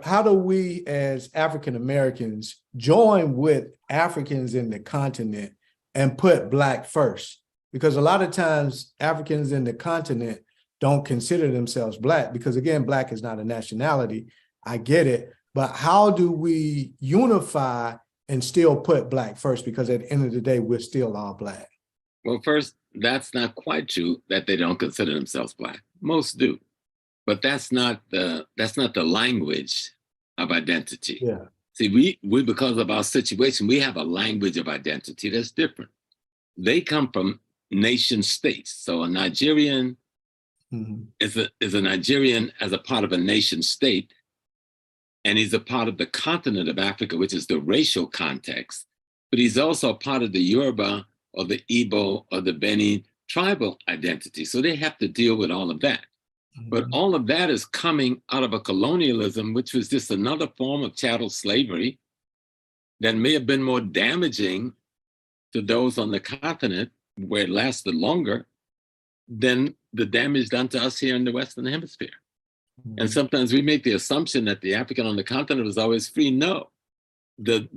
How do we as African Americans join with Africans in the continent and put Black first? Because a lot of times Africans in the continent don't consider themselves Black because, again, Black is not a nationality. I get it. But how do we unify and still put Black first? Because at the end of the day, we're still all Black. Well, first, that's not quite true that they don't consider themselves Black. Most do. But that's not the language of identity. Yeah. See, we because of our situation, we have a language of identity that's different. They come from nation states. So a Nigerian is a Nigerian as a part of a nation state, and he's a part of the continent of Africa, which is the racial context. But he's also a part of the Yoruba or the Igbo or the Benin tribal identity. So they have to deal with all of that. But all of that is coming out of a colonialism, which was just another form of chattel slavery that may have been more damaging to those on the continent where it lasted longer than the damage done to us here in the Western Hemisphere. And sometimes we make the assumption that the African on the continent was always free. No, the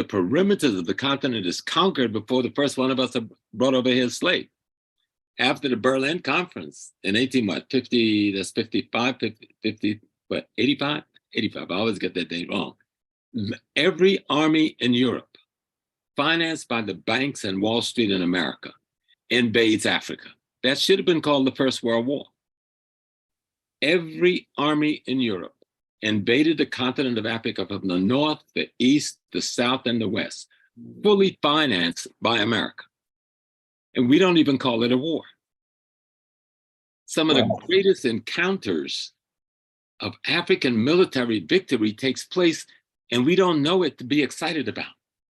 perimeters of the continent is conquered before the first one of us are brought over here as slaves. After the Berlin Conference in 1850, that's 55, 50, what, 85? 85, I always get that date wrong. Every army in Europe, financed by the banks and Wall Street in America, invades Africa. That should have been called the First World War. Every army in Europe invaded the continent of Africa from the north, the east, the south, and the west, fully financed by America. And we don't even call it a war. Some of the greatest encounters of African military victory takes place, and we don't know it to be excited about.